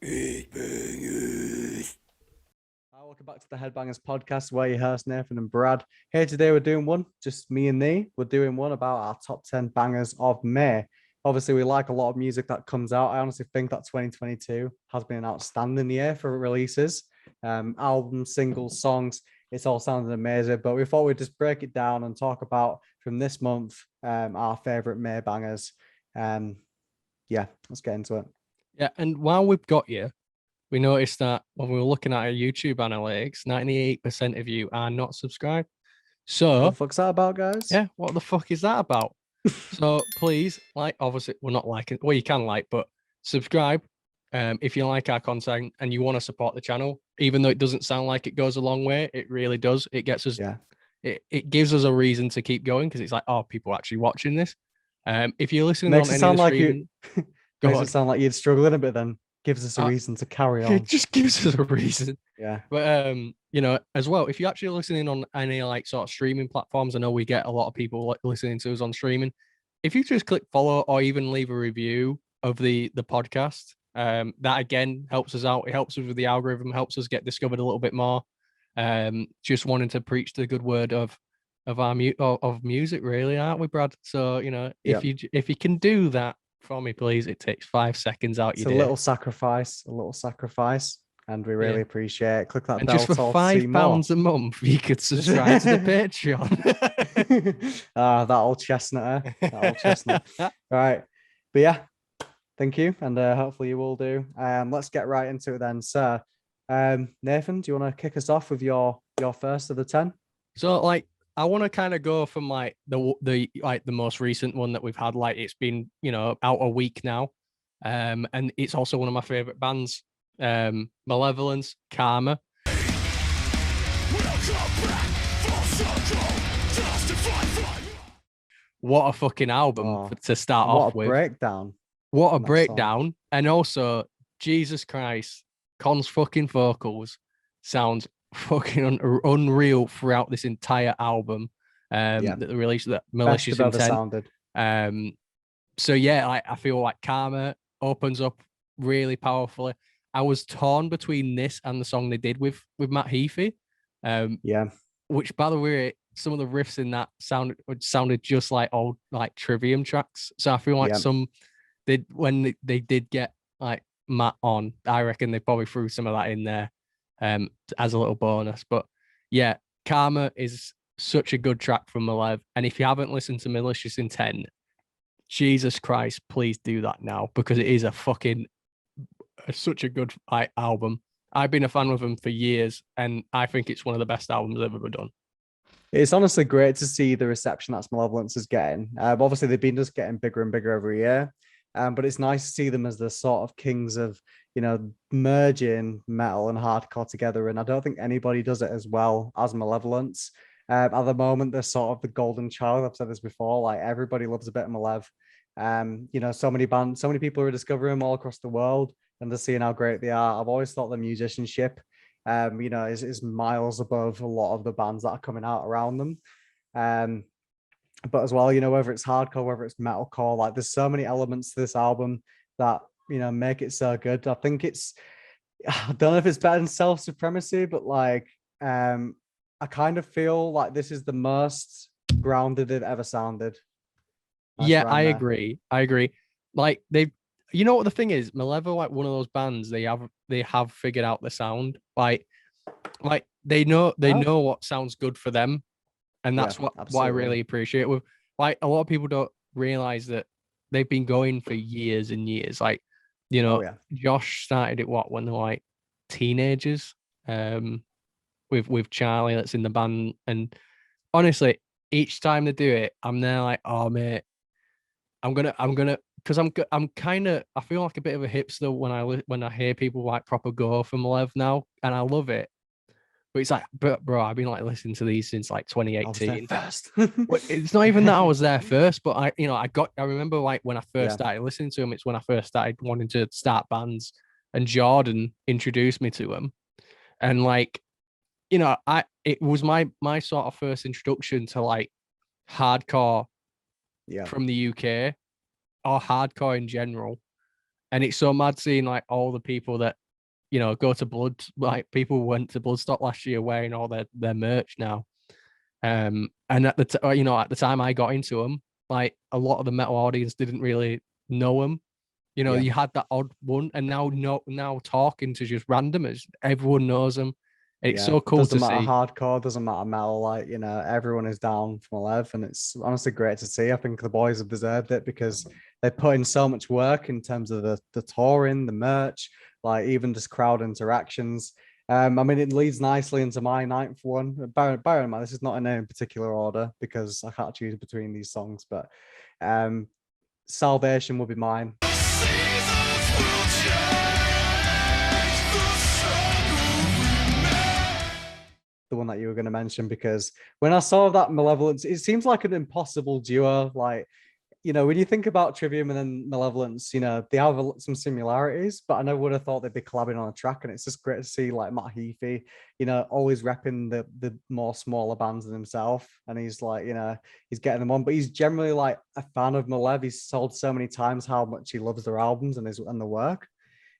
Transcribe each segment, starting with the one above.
Headbangers. Hi, welcome back to the Headbangers podcast, where your hosts Nathan and Brad. Here today, we're doing one, just me and thee. We're doing one about our top 10 bangers of May. Obviously, we like a lot of music that comes out. I honestly think that 2022 has been an outstanding year for releases. Albums, singles, songs, it's all sounded amazing. But we thought we'd just break it down and talk about from this month our favorite May bangers. Yeah, let's get into it. Yeah, and while we've got you, we noticed that when we were looking at our YouTube analytics, 98% of you are not subscribed. So, What the fuck's that about, guys? yeah, what the fuck is that about? So please, obviously, we're not liking, well, you can but subscribe if you like our content and you want to support the channel. Even though it doesn't sound like it goes a long way, it really does. It gets us, it gives us a reason to keep going because it's like, oh, people are actually watching this. If you're listening Makes on it any sound of the like streaming, makes it sound like you're struggling a bit. Then gives us a reason to carry on. It just gives us a reason. Yeah. But as well, if you're actually listening on any sort of streaming platforms, I know we get a lot of people listening to us on streaming. If you just click follow or even leave a review of the podcast, that again helps us out. It helps us with the algorithm, helps us get discovered a little bit more. Just wanting to preach the good word of our music, really, aren't we, Brad? So if you can do that for me, please, it takes 5 seconds out your day. A little sacrifice, and we really appreciate it. Click that and bell just for £5 a month, you could subscribe to the Patreon. That old chestnut, right? But yeah, thank you, and hopefully you will do. Let's get right into it then, sir. Nathan, do you want to kick us off with your first of the 10? So I want to kind of go from the most recent one that we've had. It's been out a week now, and it's also one of my favorite bands, Malevolence, Karma. What a fucking album to start off with. What a breakdown. And also, Jesus Christ, Con's fucking vocals sounds fucking unreal throughout this entire album. That the release of that Malicious Intent. So yeah, I feel like Karma opens up really powerfully. I was torn between this and the song they did with Matt Heafy. Which, by the way, some of the riffs in that sounded just like old Trivium tracks. So I feel like when they did get Matt on, I reckon they probably threw some of that in there as a little bonus. But yeah, Karma is such a good track from Malev. And if you haven't listened to Malicious Intent, Jesus Christ, please do that now, because it is such a good album. I've been a fan of them for years, and I think it's one of the best albums I've ever done. It's honestly great to see the reception that Malevolence is getting. Obviously, they've been just getting bigger and bigger every year. But it's nice to see them as the sort of kings of, merging metal and hardcore together. And I don't think anybody does it as well as Malevolence. At the moment, they're sort of the golden child. I've said this before. Everybody loves a bit of Malev. So many bands, so many people are discovering them all across the world, and they're seeing how great they are. I've always thought the musicianship, is miles above a lot of the bands that are coming out around them. But as well, whether it's hardcore, whether it's metalcore, there's so many elements to this album that, make it so good. I think I don't know if it's better than Self Supremacy, but I kind of feel like this is the most grounded they've ever sounded. Yeah, I agree. What the thing is, Malevo, one of those bands, they have figured out the sound. They know what sounds good for them. And that's what I really appreciate. With a lot of people don't realize that they've been going for years and years. Josh started it when they were teenagers. With Charlie that's in the band, and honestly, each time they do it, I'm there oh mate, I'm gonna because I'm kind of, I feel like a bit of a hipster when I hear people proper go from Lev now, and I love it. But it's but bro, I've been listening to these since 2018. First. It's not even that I was there first, but I remember when I first started listening to them, it's when I first started wanting to start bands, and Jordan introduced me to them, and it was my sort of first introduction to hardcore from the UK, or hardcore in general. And it's so mad seeing like all the people that, you know, go to Blood, like people went to Bloodstock last year wearing all their merch now. And at the you know, at the time I got into them, like a lot of the metal audience didn't really know them. You know, you had that odd one, and now talking to just randomers, everyone knows them. It's so cool to see. Doesn't matter hardcore, doesn't matter metal, like, you know, everyone is down from 11, and it's honestly great to see. I think the boys have deserved it because they put in so much work in terms of the touring, the merch, like even just crowd interactions. I mean, it leads nicely into my ninth one. Bear in mind, this is not in any particular order because I can't choose between these songs, but Salvation will be mine. The one that you were going to mention, because when I saw that Malevolence, it seems like an impossible duo. Like, you know, when you think about Trivium and then Malevolence, you know, they have some similarities, but I never would have thought they'd be collabing on a track. And it's just great to see like Matt Heafy, you know, always repping the more smaller bands than himself. And he's like, you know, he's getting them on, but he's generally like a fan of Malev. He's told so many times how much he loves their albums and the work.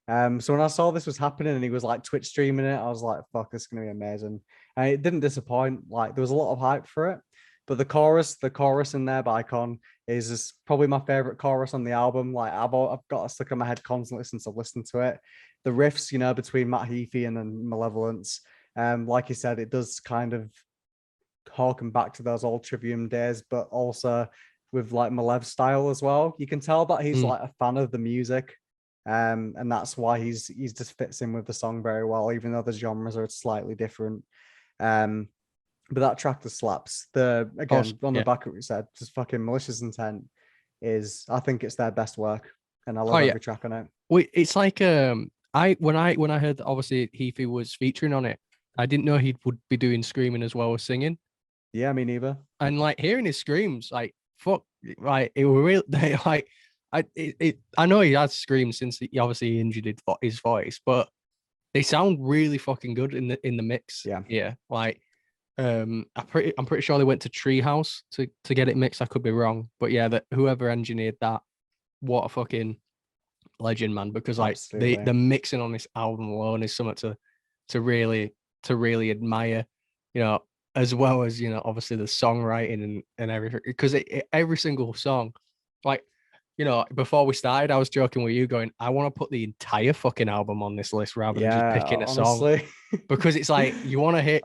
So when I saw this was happening and he was like Twitch streaming it, I was like, fuck, this is gonna be amazing. And it didn't disappoint. Like, there was a lot of hype for it. But the chorus in there by Icon is probably my favorite chorus on the album. Like, I've got it stuck in my head constantly since I've listened to it. The riffs, you know, between Matt Heafy and then Malevolence, like you said, it does kind of harken back to those old Trivium days, but also with like Malev's style as well. You can tell that he's like a fan of the music. And that's why he's just fits in with the song very well, even though the genres are slightly different. But that track just slaps. The the back of what you said, just fucking Malicious Intent I think it's their best work, and I love every track on it. Wait, it's like when I heard that obviously Heafy was featuring on it, I didn't know he would be doing screaming as well as singing. Yeah, me neither. And like hearing his screams, like fuck, like it were real. Like I know he has screamed since he obviously injured his voice, but they sound really fucking good in the mix. Yeah. Like, I'm pretty sure they went to Treehouse to get it mixed. I could be wrong, but yeah, that whoever engineered that, what a fucking legend, man. Because like the mixing on this album alone is something to really admire, you know, as well as, you know, obviously the songwriting and everything. Because every single song, like, you know, before we started, I was joking with you going, I want to put the entire fucking album on this list rather than just picking a song. Because it's like, you want to hear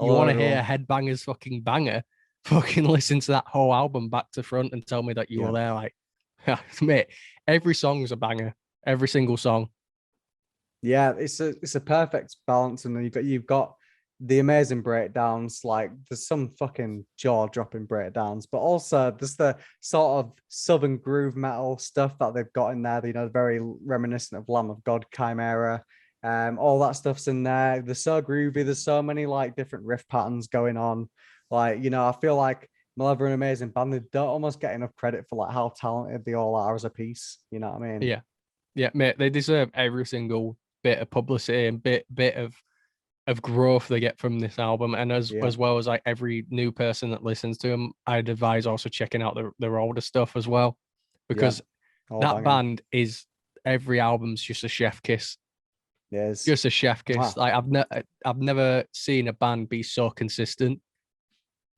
Headbanger's fucking banger, fucking listen to that whole album back to front and tell me that you were there. Like, mate, every song's a banger, every single song. Yeah, it's a perfect balance. And then you've got the amazing breakdowns, like there's some fucking jaw-dropping breakdowns, but also there's the sort of southern groove metal stuff that they've got in there, you know, very reminiscent of Lamb of God, Chimera, all that stuff's in there. They're so groovy, there's so many like different riff patterns going on. Like, you know, I feel like Malev are an amazing band. They don't almost get enough credit for like how talented they all are as a piece, you know what I mean? Yeah, mate, they deserve every single bit of publicity and bit of growth they get from this album, and as well as like every new person that listens to them, I'd advise also checking out their older stuff as well, because that band is, every album's just a chef kiss. Yes, just a chef kiss. Wow. Like I've never seen a band be so consistent.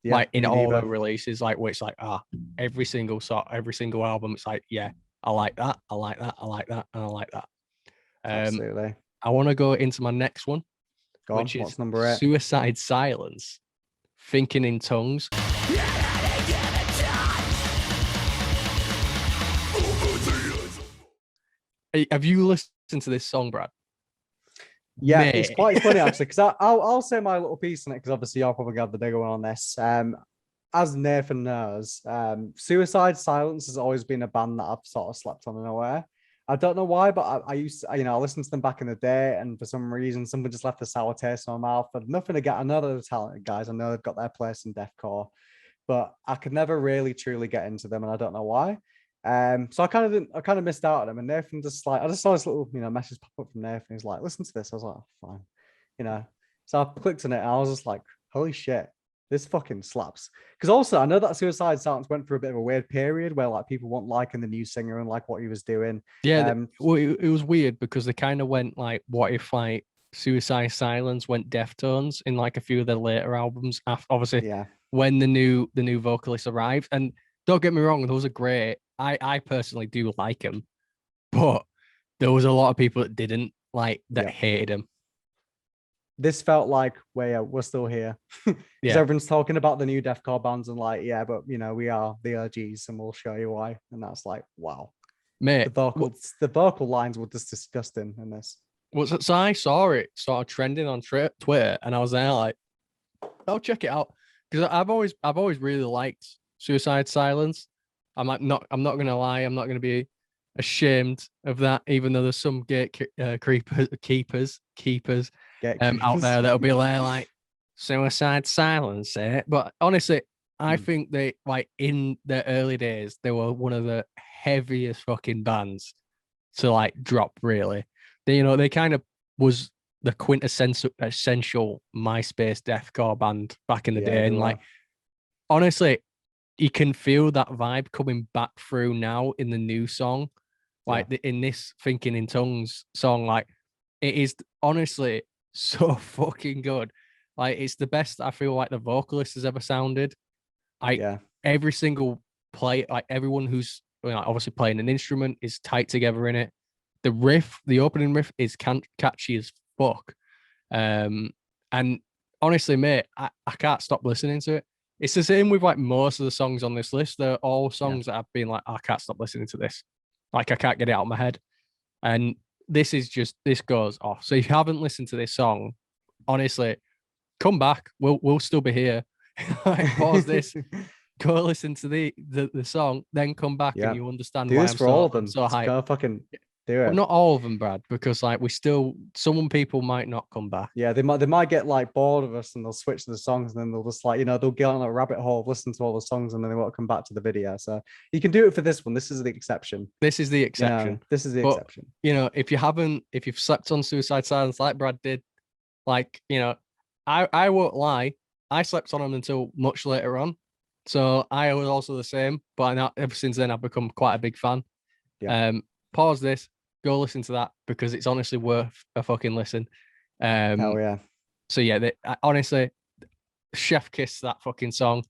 Like in all the releases, like where it's like every single song, every single album, it's like I like that, I like that, I like that, and I like that. Absolutely. I want to go into my next one. Which is number 8? Suicide Silence, Thinking in Tongues. Have you listened to this song, Brad? Yeah, mate. It's quite funny actually, because I'll say my little piece on it, because obviously I'll probably have the bigger one on this. As Nathan knows, Suicide Silence has always been a band that I've sort of slept on unaware. I don't know why, but I used to, you know, I listened to them back in the day, and for some reason, something just left a sour taste in my mouth. But nothing to get. I know they're talented guys. I know they've got their place in deathcore, but I could never really truly get into them, and I don't know why. So I kind of missed out on them. And Nathan just like, I just saw this little, you know, message pop up from Nathan. He's like, listen to this. I was like, oh, fine, you know. So I clicked on it, and I was just like, holy shit, this fucking slaps. Because also, I know that Suicide Silence went through a bit of a weird period where like people weren't liking the new singer and like what he was doing. Yeah, well, it was weird because they kind of went like, what if like Suicide Silence went Deftones in like a few of their later albums? After, obviously, when the new vocalist arrived, and don't get me wrong, those are great. I personally do like them, but there was a lot of people that didn't like that hated him. This felt like we're still here because everyone's talking about the new deathcore bands and like, but you know, we are the OGs and we'll show you why. And that's like, wow, mate, the vocal lines were just disgusting in this. So I saw it sort of trending on Twitter, and I was there like, I'll check it out because I've always really liked Suicide Silence. I'm not gonna lie, I'm not gonna be ashamed of that, even though there's some keepers out there that'll be like Suicide Silence, but honestly, I think they like in their early days they were one of the heaviest fucking bands to like drop. Really, they kind of was the quintessential MySpace deathcore band back in the day, and like honestly, you can feel that vibe coming back through now in the new song, like in this Thinking in Tongues song. Like it is honestly so fucking good. Like it's the best I feel like the vocalist has ever sounded. Every single play, like everyone who's obviously playing an instrument is tight together in it. The opening riff is catchy as fuck. And honestly, mate, I can't stop listening to it. It's the same with like most of the songs on this list. They're all songs that I've been like, I can't stop listening to this. Like I can't get it out of my head. And this goes off. So if you haven't listened to this song, honestly, come back. We'll still be here. Pause this, go listen to the song, then come back and you understand why I'm so all of them. So hyped. Go fucking do it. Well, not all of them, Brad, because like some people might not come back. Yeah, they might get like bored of us and they'll switch to the songs and then they'll just like, they'll get on a rabbit hole, listen to all the songs and then they won't come back to the video. So you can do it for this one. This is the exception. This is the exception. If you've slept on Suicide Silence like Brad did, like, I won't lie, I slept on them until much later on. So I was also the same, but ever since then I've become quite a big fan. Pause this, go listen to that because it's honestly worth a fucking listen. Hell yeah. So yeah, honestly, chef kiss that fucking song.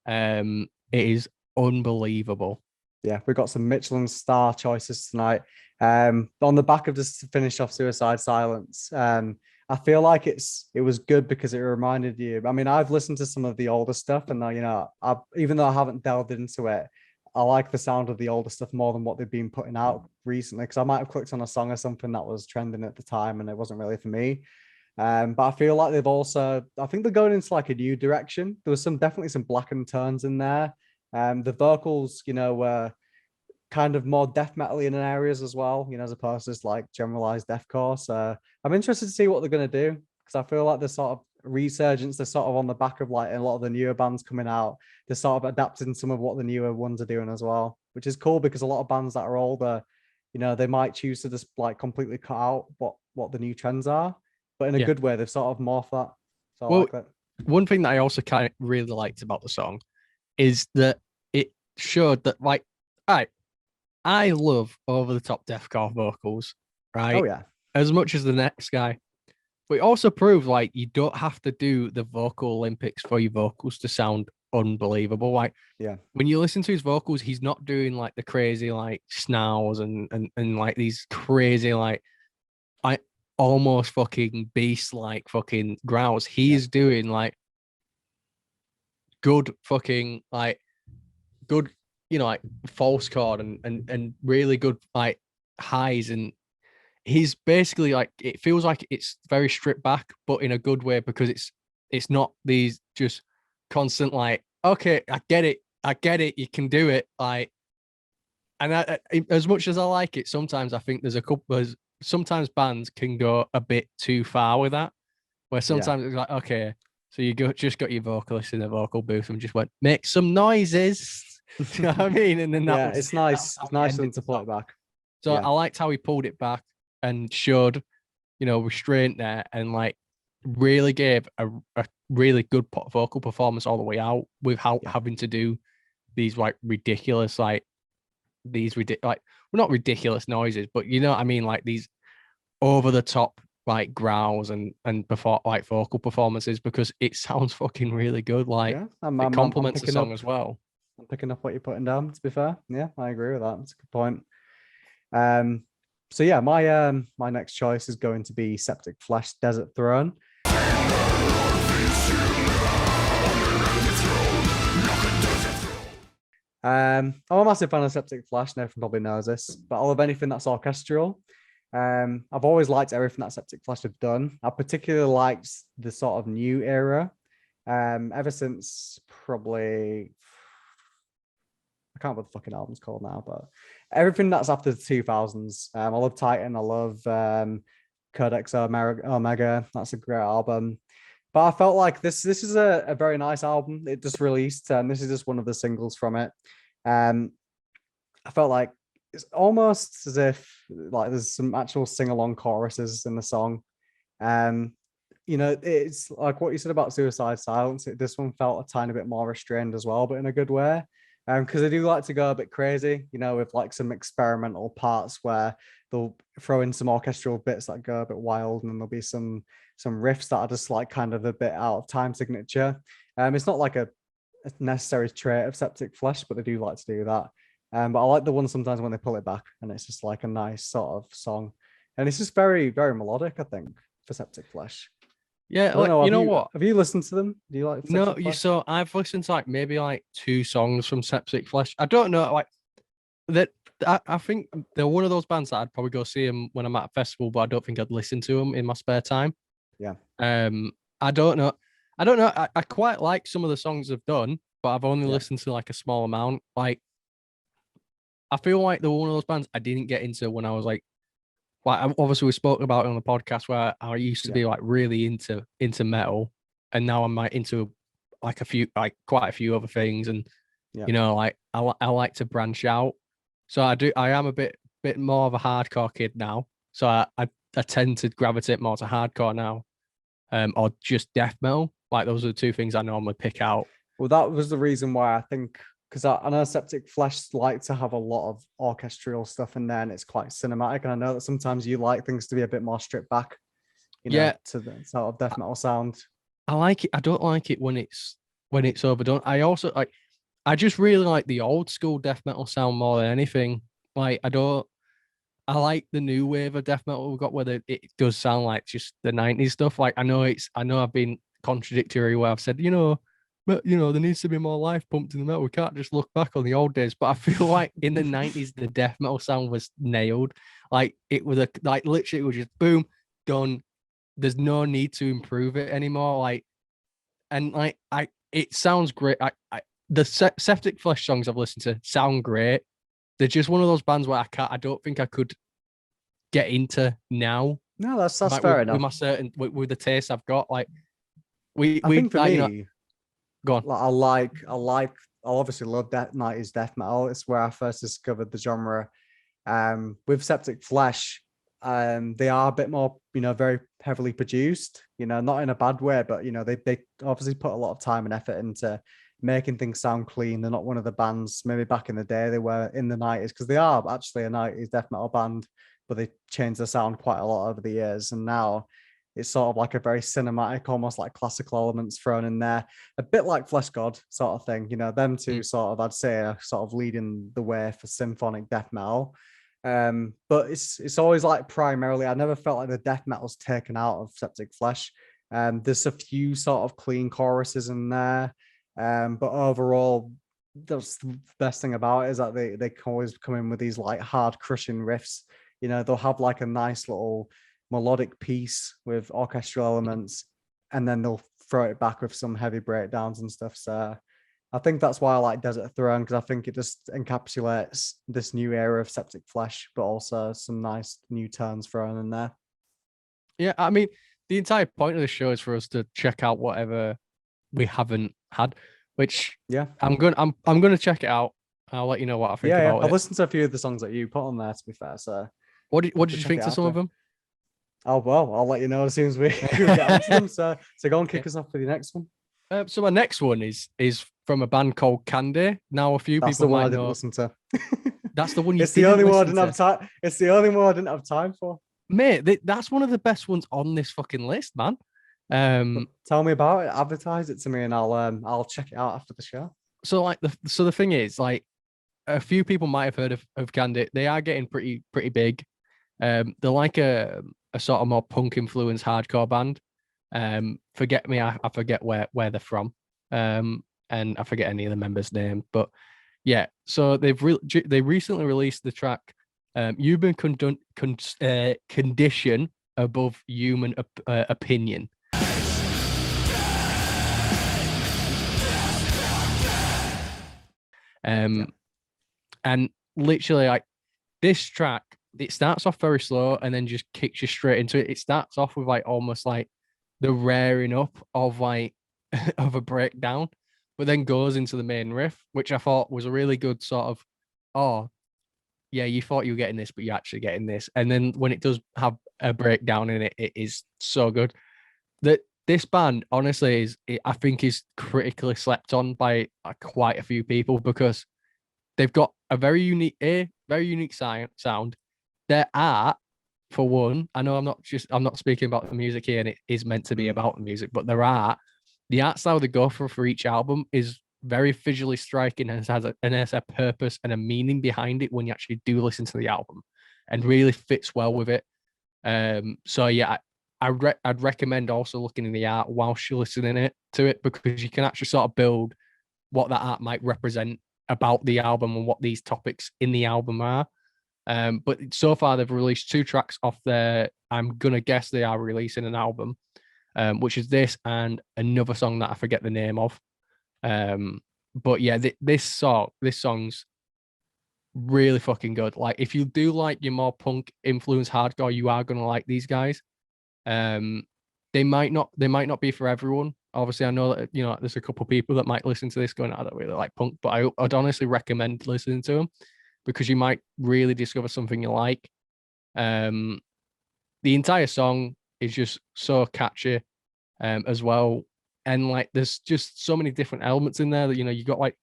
It is unbelievable. Yeah, we've got some Michelin star choices tonight. On the back of this to finish off Suicide Silence, I feel like it was good because it reminded you. I mean, I've listened to some of the older stuff, and even though I haven't delved into it, I like the sound of the older stuff more than what they've been putting out recently. Because I might have clicked on a song or something that was trending at the time, and it wasn't really for me. But I feel like I think they're going into like a new direction. There was definitely some blackened tones in there. The vocals, were kind of more death metal in areas as well, as opposed to just like generalized deathcore. So I'm interested to see what they're going to do because I feel like the sort of resurgence, they're sort of on the back of like a lot of the newer bands coming out. They're sort of adapting some of what the newer ones are doing as well, which is cool because a lot of bands that are older, they might choose to just like completely cut out what the new trends are, but in a good way. They've sort of morphed that. So I like that. One thing that I also kind of really liked about the song is that it showed that like, I love over the top deathcore vocals, right? Oh yeah. As much as the next guy. But it also proves like you don't have to do the vocal Olympics for your vocals to sound unbelievable. Like when you listen to his vocals, he's not doing like the crazy like snarls and like these crazy like almost fucking beast like fucking growls. He's doing like good fucking like good, like false chord and really good like highs, and he's basically like, it feels like it's very stripped back, but in a good way because it's not these just constant like, okay, I get it, you can do it, like. And as much as I like it, sometimes I think sometimes bands can go a bit too far with that, where sometimes it's like, okay, so you just got your vocalist in the vocal booth and just went, make some noises. Do you know what I mean? And then it's nice. It's nice for them to pull it back. So I liked how he pulled it back and showed, restraint there, and like really gave a really good vocal performance all the way out without having to do these like ridiculous well, not ridiculous noises, but you know what I mean, like these over the top like growls and before like vocal performances, because it sounds fucking really good. Like it complements the song as well. I'm picking up what you're putting down, to be fair. Yeah, I agree with that. That's a good point. So yeah, my next choice is going to be Septic Flesh, Desert Throne. I'm a massive fan of Septic Flesh, and everyone probably knows this, but I love anything that's orchestral. I've always liked everything that Septic Flesh have done. I particularly liked the sort of new era. Ever since probably, I can't remember what the fucking album's called now, but everything that's after the 2000s. I love Titan. I love Codex Omega. That's a great album. But I felt like this is a very nice album. It just released, and this is just one of the singles from it. I felt like it's almost as if like there's some actual sing-along choruses in the song. You know, it's like what you said about Suicide Silence. This one felt a tiny bit more restrained as well, but in a good way. Because I do like to go a bit crazy, you know, with like some experimental parts where they'll throw in some orchestral bits that go a bit wild, and there'll be some riffs that are just like kind of a bit out of time signature. It's not like a necessary trait of Septic Flesh, but they do like to do that. But I like the one sometimes when they pull it back, and it's just like a nice sort of song, and it's just very, very melodic, I think, for Septic Flesh. Yeah, like, you know what? Have you listened to them? Do you like Septic Flesh? So I've listened to like maybe like 2 songs from Septic Flesh. I don't know, like that. I think they're one of those bands that I'd probably go see them when I'm at a festival, but I don't think I'd listen to them in my spare time. Yeah. I don't know. I quite like some of the songs they've done, but I've only listened to like a small amount. Like, I feel like they're one of those bands I didn't get into when I was like obviously we spoke about it on the podcast where I used to be like really into metal, and now I'm like into like quite a few other things, and you know, like I like to branch out. So I am a bit more of a hardcore kid now. So I tend to gravitate more to hardcore now, or just death metal. Like those are the 2 things I normally pick out. Well, that was the reason why I think, because I know Septic Flesh like to have a lot of orchestral stuff in there, and it's quite cinematic. And I know that sometimes you like things to be a bit more stripped back, you know, to the sort of death metal sound. I like it. I don't like it when it's overdone. I just really like the old school death metal sound more than anything. Like I like the new wave of death metal we've got, where it does sound like just the 90s stuff. Like I know I've been contradictory where I've said, you know, but you know, there needs to be more life pumped in the metal. We can't just look back on the old days. But I feel like in the 90s, the death metal sound was nailed. Like it was literally it was just boom, done. There's no need to improve it anymore. Like, and like it sounds great. The Septic Flesh songs I've listened to sound great. They're just one of those bands where I don't think I could get into now. No, that's fair enough. With the taste I've got, like I think for me, you know, go on. I obviously love 90s death metal. It's where I first discovered the genre. With Septic Flesh, they are a bit more, you know, very heavily produced, you know, not in a bad way, but you know, they obviously put a lot of time and effort into making things sound clean. They're not one of the bands maybe back in the day they were in the 90s, because they are actually a 90s death metal band, but they changed the sound quite a lot over the years, and now it's sort of like a very cinematic, almost like classical elements thrown in there, a bit like Flesh God sort of thing. You know, them two sort of, I'd say, are sort of leading the way for symphonic death metal. But it's always like primarily, I never felt like the death metal's taken out of Septic Flesh. There's a few sort of clean choruses in there. But overall, that's the best thing about it, is that they can always come in with these like hard crushing riffs. You know, they'll have like a nice little melodic piece with orchestral elements, and then they'll throw it back with some heavy breakdowns and stuff. So I think that's why I like Desert Throne, because I think it just encapsulates this new era of Septic Flesh, but also some nice new turns thrown in there. Yeah, I mean, the entire point of the show is for us to check out whatever we haven't had, which I'm gonna check it out. I'll let you know what I think about it. I've listened to a few of the songs that you put on there, to be fair. So what did you think to some of them? Oh well, I'll let you know as soon as we get onto them. So go and kick us off with your next one. So my next one is from a band called Candy. Now a few That's people the one might I didn't know. listen to. That's the one you it's the didn't only one I listen didn't to. have time. It's the only one I didn't have time for. Mate, that's one of the best ones on this fucking list, man. Tell me about it. Advertise it to me, and I'll check it out after the show. So like the thing is, like, a few people might have heard of Candy. They are getting pretty big. They're like a sort of more punk influenced hardcore band. Forget me, I forget where they're from. And I forget any of the members' name, but yeah. So they recently released the track "You've Been Condition Above Human Opinion." And literally, like, this track, it starts off very slow and then just kicks you straight into it. It starts off with like almost like the raring up of like of a breakdown, but then goes into the main riff, which I thought was a really good sort of, oh yeah, you thought you were getting this, but you're actually getting this. And then when it does have a breakdown in it, it is so good. That this band, honestly, I think is critically slept on by quite a few people, because they've got a very unique sound. Their art, for one, I know I'm not speaking about the music here, and it is meant to be about the music, but their art, the art style they go for each album is very visually striking and has a purpose and a meaning behind it when you actually do listen to the album, and really fits well with it. So yeah, I'd recommend also looking in the art whilst you're listening to it, because you can actually sort of build what that art might represent about the album and what these topics in the album are. But so far they've released 2 tracks off their, I'm gonna guess they are releasing an album, which is this and another song that I forget the name of. But yeah, this song's really fucking good. Like, if you do like your more punk influence hardcore, you are gonna like these guys. They might not be for everyone. Obviously, I know that, you know, there's a couple people that might listen to this going, I don't really like punk, but I'd honestly recommend listening to them, because you might really discover something you like. The entire song is just so catchy, as well. And like, there's just so many different elements in there that, you know, you got like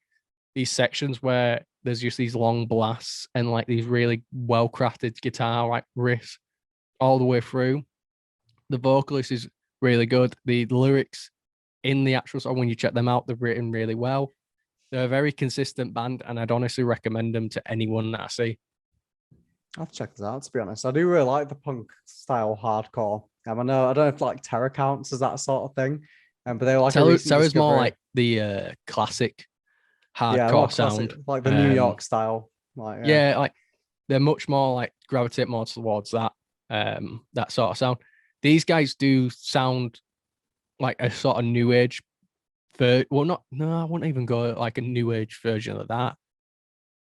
these sections where there's just these long blasts and like these really well crafted guitar like riffs all the way through. The vocalist is really good. The lyrics in the actual song, when you check them out, they're written really well. They're a very consistent band, and I'd honestly recommend them to anyone that I see. I'll check this out, to be honest. I do really like the punk style hardcore. I don't know if like Terror counts as that sort of thing. But they're like Terror's more like the classic hardcore sound, classic, like the New York style. Like yeah, like they're much more like gravitate more towards that that sort of sound. These guys do sound like a sort of new age I wouldn't even go like a new age version of that.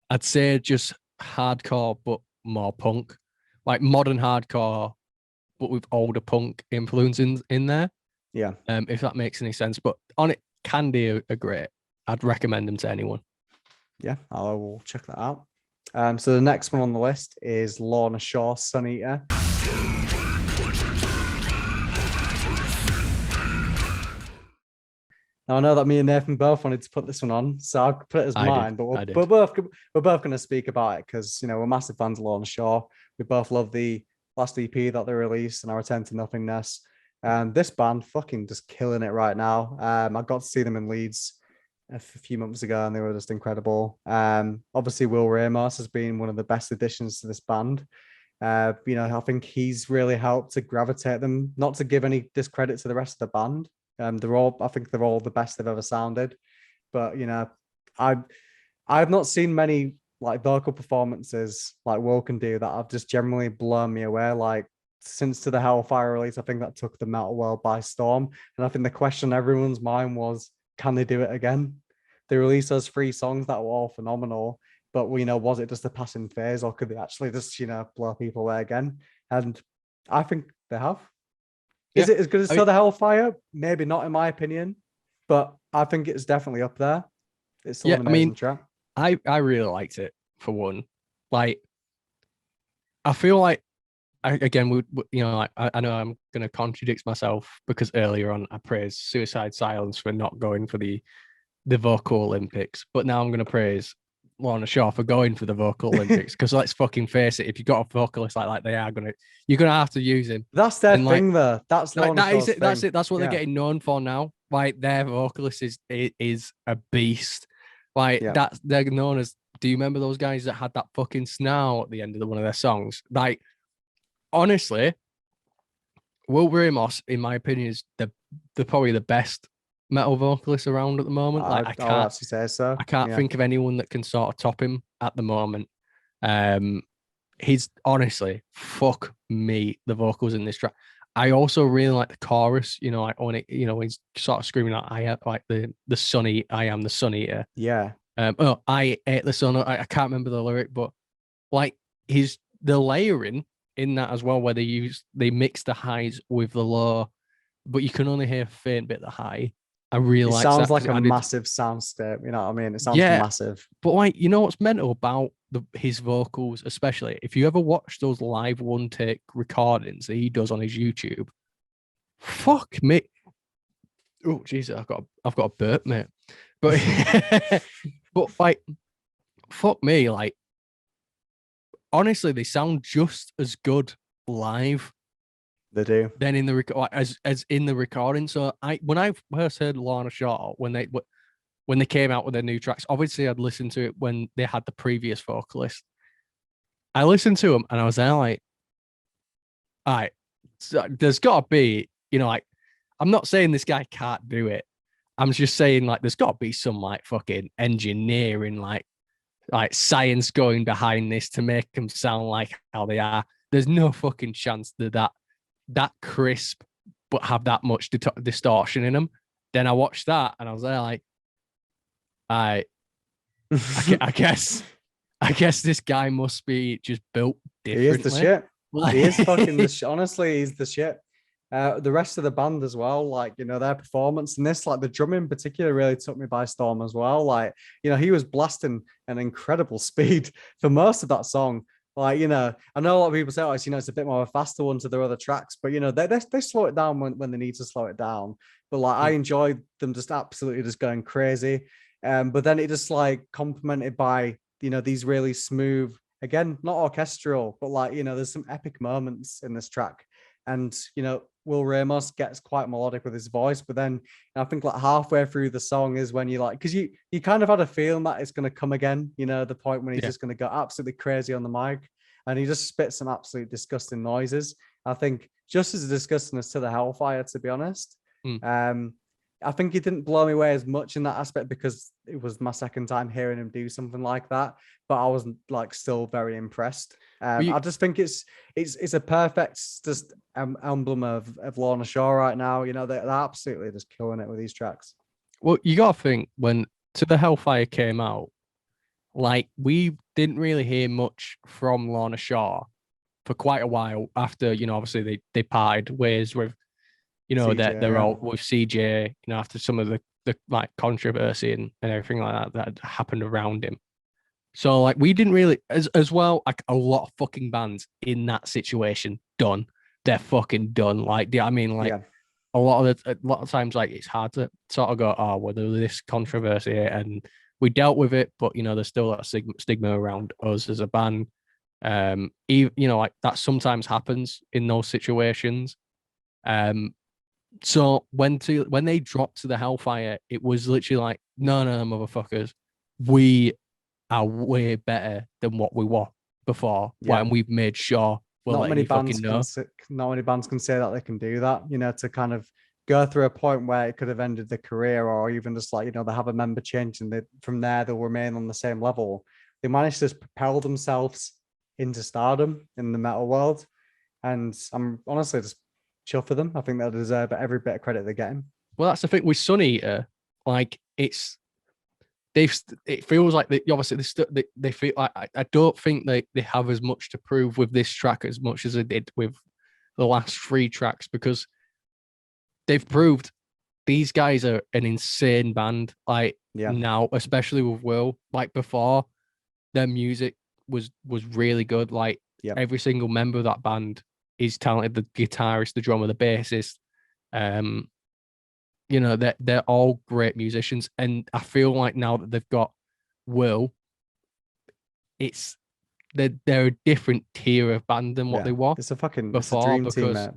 I'd say just hardcore, but more punk, like modern hardcore, but with older punk influence in there. Yeah. If that makes any sense. But on it, Candy are great. I'd recommend them to anyone. Yeah, I will check that out. So the next one on the list is Lorna Shore, Sun Eater. Now, I know that me and Nathan both wanted to put this one on, so I'll put it as mine. But we're both going to speak about it because, you know, we're massive fans of Lorna Shore. We both love the last EP that they released and our Return to Nothingness. And this band fucking just killing it right now. I got to see them in Leeds a few months ago, and they were just incredible. Obviously, Will Ramos has been one of the best additions to this band. You know, I think he's really helped to gravitate them, not to give any discredit to the rest of the band. I think they're all the best they've ever sounded. But, you know, I've not seen many like vocal performances like Will can do that have just generally blown me away. Like, since To the Hellfire release, I think that took the metal world by storm. And I think the question on everyone's mind was, can they do it again? They released those 3 songs that were all phenomenal, but you know, was it just a passing phase, or could they actually just, you know, blow people away again? And I think they have. Is it as good as To the Hellfire? Maybe not, in my opinion, but I think it's definitely up there. It's still an amazing track. I really liked it, for one. Like, I feel like I know I'm going to contradict myself because earlier on I praised Suicide Silence for not going for the vocal Olympics, but now I'm going to praise Lorna Shaw for going for the vocal Olympics because let's fucking face it, if you've got a vocalist like they are you're gonna have to use him. That's their thing, though. That's Lorna Shaw's thing. That's it. That's what they're getting known for now. Like their vocalist is a beast. Like that's they're known as. Do you remember those guys that had that fucking snarl at the end of one of their songs? Like, honestly, Will Ramos, in my opinion, is the probably the best metal vocalist around at the moment. Like, I'll actually say so. I can't think of anyone that can sort of top him at the moment. He's honestly, fuck me, the vocals in this track. I also really like the chorus, like when it, he's sort of screaming out, I am like the sunny, I am the sun eater. Yeah. I ate the sun. I can't remember the lyric, but like the layering in that as well, where they mix the highs with the low, but you can only hear a faint bit of the high. I really like. It sounds like a massive soundscape. You know what I mean? It sounds massive. But like, what's mental about his vocals, especially if you ever watch those live one take recordings that he does on his YouTube. Fuck me. Oh Jesus, I've got a burp, mate. But but like, fuck me, like. Honestly, they sound just as good live. They do. Than in the as in the recording. So when I first heard Lorna Shaw when they came out with their new tracks, obviously I'd listened to it when they had the previous vocalist. I listened to them and I was there like, all right, so there's got to be, like, I'm not saying this guy can't do it. I'm just saying like there's got to be some like fucking engineering, like science going behind this to make them sound like how they are. There's no fucking chance that crisp but have that much distortion in them. Then I watched that and I was there like, I guess this guy must be just built differently. He is the shit. He is fucking the shit. Honestly, he's the shit. The rest of the band as well, like, their performance in this, like the drumming in particular really took me by storm as well. Like, he was blasting an incredible speed for most of that song. Like, I know a lot of people say, it's a bit more of a faster one to their other tracks, but, they slow it down when they need to slow it down. But like, I enjoyed them just absolutely just going crazy. But then it just like complemented by, these really smooth, again, not orchestral, but like, there's some epic moments in this track. And, Will Ramos gets quite melodic with his voice, but then I think like halfway through the song is when you like, because you kind of had a feeling that it's going to come again, the point when he's just going to go absolutely crazy on the mic, and he just spits some absolutely disgusting noises. I think just as disgusting as To the Hellfire, to be honest. I think he didn't blow me away as much in that aspect because it was my second time hearing him do something like that. But I was like still very impressed. I just think it's a perfect just emblem of Lorna Shaw right now. They're absolutely just killing it with these tracks. Well, you got to think when To the Hellfire came out, like we didn't really hear much from Lorna Shaw for quite a while after, obviously they parted ways with, CJ, that they're all with CJ, after some of the like controversy and everything like that happened around him. So like we didn't really as well, like a lot of fucking bands in that situation done. They're fucking done. Like, I mean, like a lot of times, like it's hard to sort of go, oh, well, there's this controversy and we dealt with it, but there's still that stigma around us as a band. Like that sometimes happens in those situations. So when they dropped To the Hellfire, it was literally like, no, motherfuckers, we are way better than what we were before. Yeah. And we've made sure not many bands can say that they can do that, to kind of go through a point where it could have ended the career, or even just like, they have a member change and from there they'll remain on the same level. They managed to propel themselves into stardom in the metal world. And I'm honestly just chill for them. I think they'll deserve every bit of credit they're getting. Well, that's the thing with Sun Eater. Like it feels like they feel like I don't think they have as much to prove with this track as much as they did with the last 3 tracks, because they've proved these guys are an insane band. Like now, especially with Will, like before, their music was really good. Like every single member of that band is talented. The guitarist, the drummer, the bassist, you know, they're all great musicians. And I feel like now that they've got Will, they're a different tier of band than what they were. It's a dream team, mate.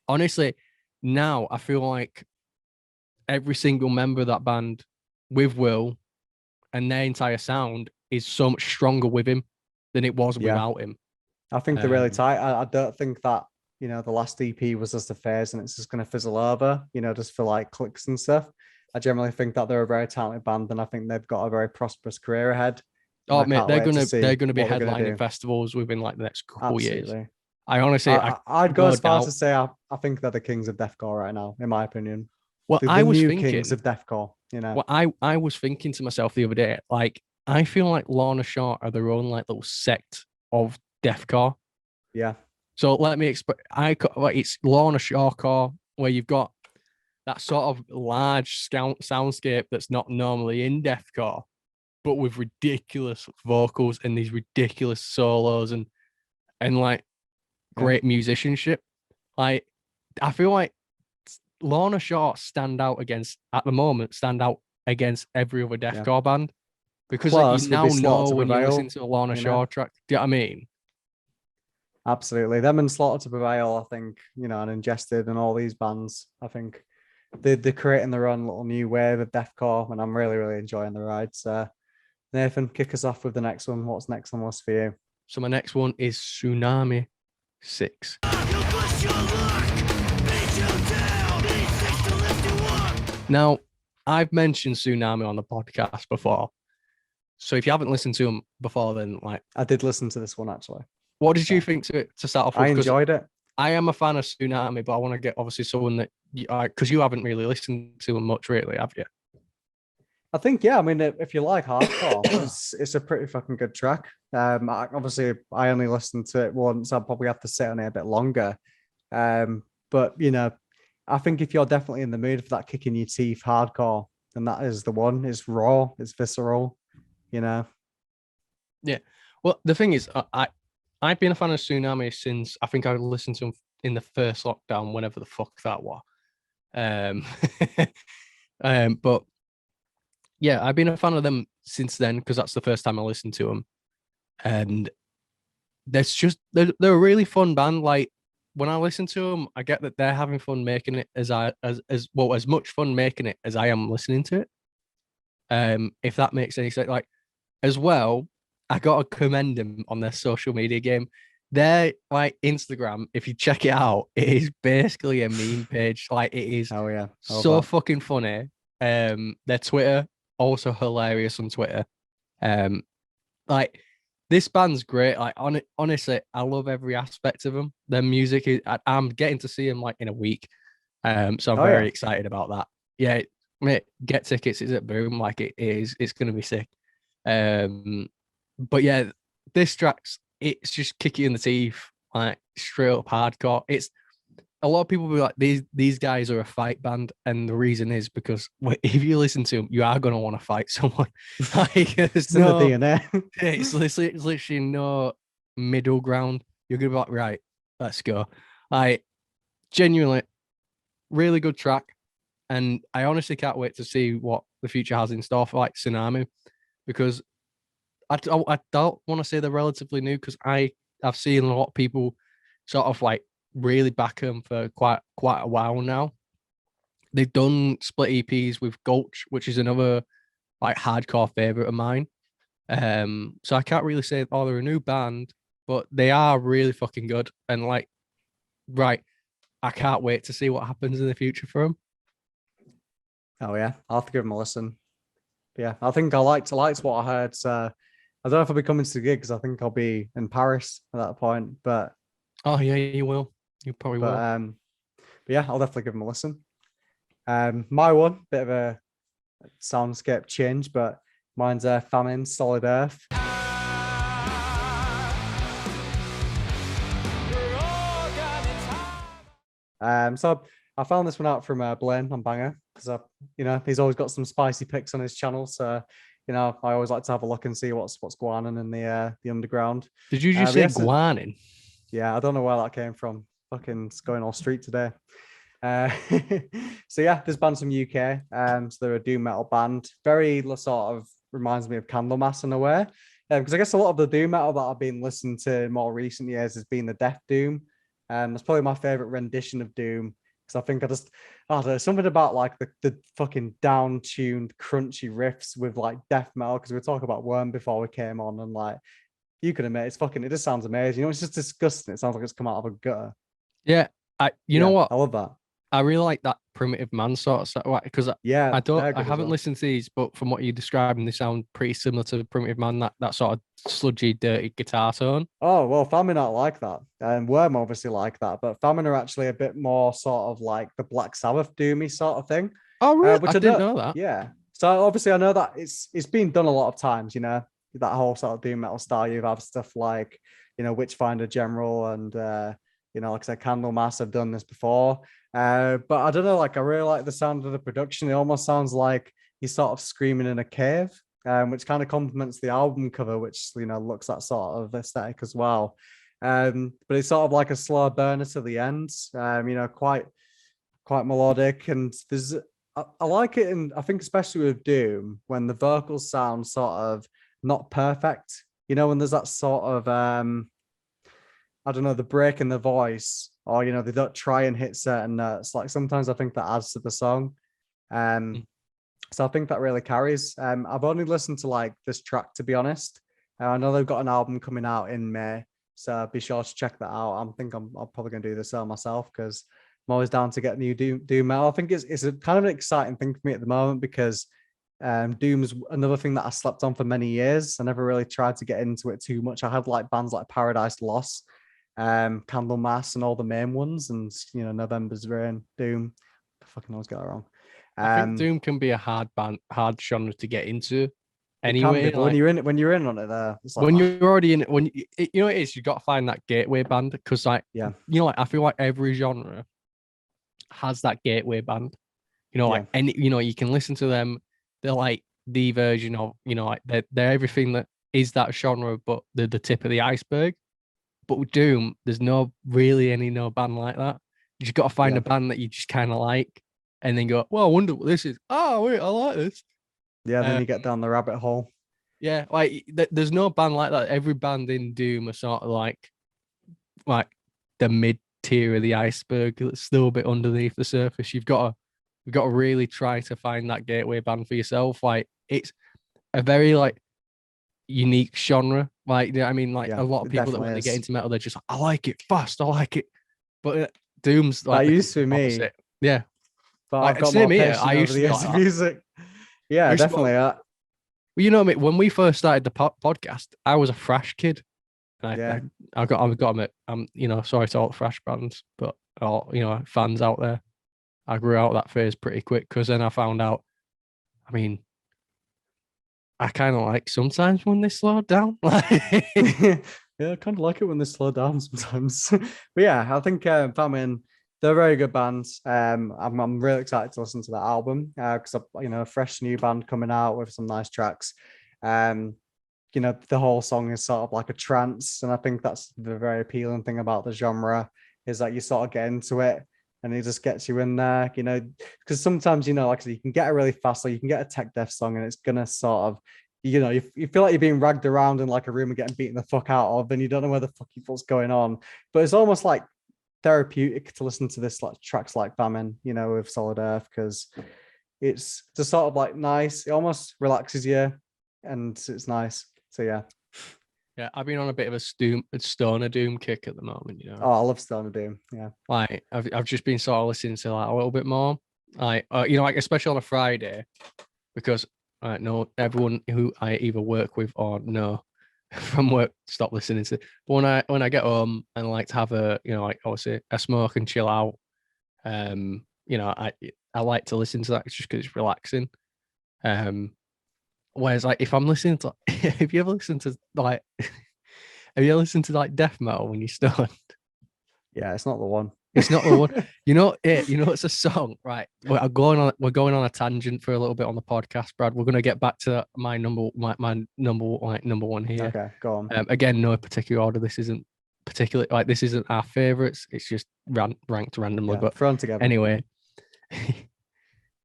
Honestly, now I feel like every single member of that band with Will and their entire sound is so much stronger with him than it was without him. I think they're really tight. I don't think that, you know, the last EP was just a phase and it's just going to fizzle over, you know, just for like clicks and stuff. I generally think that they're a very talented band and I think they've got a very prosperous career ahead. Oh, mate, they're gonna be headlining festivals within like the next couple years. I honestly, I'd go as far as to say I think they're the kings of deathcore right now, in my opinion. Well, I was thinking kings of deathcore, you know. Well, I was thinking to myself the other day, like I feel like Lorna Shore are their own like little sect of deathcore. Yeah. So let me explain. It's Lorna Shorecore, where you've got that sort of large soundscape that's not normally in deathcore, but with ridiculous vocals and these ridiculous solos and like great musicianship. Like I feel like Lorna Shore stand out against every other deathcore band because like, you now know when you listen to a Lorna Shore track. Do you know what I mean? Absolutely. Them and Slaughter to Prevail, I think, you know, and Ingested and all these bands, I think they're creating their own little new wave of deathcore, and I'm really, really enjoying the ride. So, Nathan, kick us off with the next one. What's next on the list for you? So my next one is Tsunami 6. Now, I've mentioned Tsunami on the podcast before. So if you haven't listened to them before, then like I did listen to this one actually. What did you think to start off with? I enjoyed it. I am a fan of Tsunami, but I want to get obviously someone that because you haven't really listened to them much, really, have you? I think, yeah. I mean, if you like hardcore, it's a pretty fucking good track. Obviously, I only listened to it once. I'll probably have to sit on it a bit longer. But you know, I think if you're definitely in the mood for that kick in your teeth hardcore, then that is the one. It's raw. It's visceral. You know. Yeah. Well, the thing is, I've been a fan of Tsunami since I think I listened to them in the first lockdown, whenever the fuck that was. But yeah, I've been a fan of them since then because that's the first time I listened to them, and they're a really fun band. Like when I listen to them, I get that they're having fun making it as much fun making it as I am listening to it. If that makes any sense, like as well. I gotta commend them on their social media game. Their like Instagram, if you check it out, it is basically a meme page. Like it is so fucking funny. Their Twitter, also hilarious on Twitter. Like this band's great. Like honestly, I love every aspect of them. Their music is I'm getting to see them like in a week. So I'm very excited about that. Yeah, mate, get tickets, it's at Boom. Like it's gonna be sick. But yeah, this track's it's just kick you in the teeth, like straight up hardcore. It's a lot of people will be like these guys are a fight band, and the reason is because if you listen to them, you are gonna want to fight someone. Like it's no DNA. It's literally no middle ground. You're gonna be like, right, let's go. Like genuinely, really good track, and I honestly can't wait to see what the future has in store for like Tsunami, because I don't want to say they're relatively new because I've seen a lot of people sort of like really back them for quite a while now. They've done split EPs with Gulch, which is another like hardcore favorite of mine. So I can't really say they're a new band, but they are really fucking good. And like, right, I can't wait to see what happens in the future for them. Oh yeah, I'll have to give them a listen. Yeah, I think I liked what I heard. So I don't know if I'll be coming to the gig because I think I'll be in Paris at that point. But oh yeah, you will. You probably will. But yeah, I'll definitely give them a listen. My one, bit of a soundscape change, but mine's Famine, Solid Earth. So I found this one out from Blaine on Banger because he's always got some spicy picks on his channel. So I always like to have a look and see what's going on in the underground. Did you just say guanin? Yeah, I don't know where that came from. Fucking going all street today. So yeah, this band's from UK. So they're a doom metal band. Very sort of reminds me of Candlemass in a way. Because I guess a lot of the doom metal that I've been listening to in more recent years has been the death doom. That's probably my favorite rendition of doom. Because I think there's something about like the fucking down-tuned, crunchy riffs with like death metal. Because we were talking about Worm before we came on, and like you can admit it just sounds amazing. You know, it's just disgusting. It sounds like it's come out of a gutter. Yeah, you know what? I love that. I really like that Primitive Man sort of stuff because I haven't listened to these, but from what you're describing, they sound pretty similar to Primitive Man. That sort of sludgy, dirty guitar tone. Oh well, Famine aren't like that, and Worm obviously like that, but Famine are actually a bit more sort of like the Black Sabbath doomy sort of thing. Oh really? Which I didn't know that. Yeah. So obviously I know that it's been done a lot of times. You know, that whole sort of doom metal style. You have stuff like Witchfinder General and like I said, Candlemass have done this before. But I don't know, like I really like the sound of the production. It almost sounds like he's sort of screaming in a cave, which kind of complements the album cover, which looks that sort of aesthetic as well. But it's sort of like a slow burner to the end. Quite melodic, and I like it, and I think especially with doom when the vocals sound sort of not perfect. When there's that sort of I don't know, the break in the voice, or they don't try and hit certain notes. Like sometimes I think that adds to the song. So I think that really carries. I've only listened to like this track, to be honest. I know they've got an album coming out in May, so be sure to check that out. I'm probably gonna do this myself because I'm always down to get new doom metal. I think it's a kind of an exciting thing for me at the moment because doom's another thing that I slept on for many years. I never really tried to get into it too much. I had like bands like Paradise Lost, Candlemass, and all the main ones, and November's Rain, Doom. I fucking always get that wrong. I think doom can be a hard genre to get into. Anyway, be, when you're in on it, there, like when you're already in it, it is, you got to find that gateway band because, like, I feel like every genre has that gateway band. Like any, you can listen to them. They're like the version of, like they're everything that is that genre, but they're the tip of the iceberg. But with doom, there's no band like that. You just got to find a band that you just kind of like, and then go, well, I wonder what this is. Oh wait, I like this. Yeah, then you get down the rabbit hole. Yeah, like there's no band like that. Every band in doom are sort of like the mid tier of the iceberg. That's still a bit underneath the surface. You've got to really try to find that gateway band for yourself. Like it's a very like unique genre. Like I mean, like a lot of people that when they get into metal, they're just like, I like it fast, I like it. But doom's like that used to be me. Opposite. Yeah. But I've got more patience over the years of music. Yeah, definitely. Well, you know what I mean? When we first started the podcast, I was a thrash kid. And I got to admit, I'm sorry to all the thrash bands, but all fans out there, I grew out of that phase pretty quick because then I found out, I mean, I kind of like sometimes when they slow down. Yeah, I kind of like it when they slow down sometimes. But yeah, I think Famine, they're a very good band. I'm really excited to listen to that album because a fresh new band coming out with some nice tracks. The whole song is sort of like a trance, and I think that's the very appealing thing about the genre is that you sort of get into it and it just gets you in there. Because sometimes like I said, you can get it really fast, or you can get a tech death song, and it's gonna sort of you feel like you're being ragged around in like a room and getting beaten the fuck out of, and you don't know where the fuck what's going on. But it's almost like therapeutic to listen to this like tracks like Famine, with Solid Earth, because it's just sort of like nice. It almost relaxes you, and it's nice. So yeah, I've been on a bit of a stoner doom kick at the moment. Oh, I love stoner doom. Yeah, like I've just been sort of listening to like a little bit more, like like especially on a Friday, because I know everyone who I either work with or know from work stop listening to. But when I get home and like to have a like obviously a smoke and chill out, I like to listen to that just because it's relaxing. Whereas like if I'm listening to have you ever listened to like death metal when you're stoned? Yeah, it's not the one. It's not the one. It's a song, right? We're going on a tangent for a little bit on the podcast, Brad. We're gonna get back to my number one here. Okay, go on. Again, no particular order. This isn't particularly like this isn't our favorites. It's just ranked randomly. But thrown together. Anyway,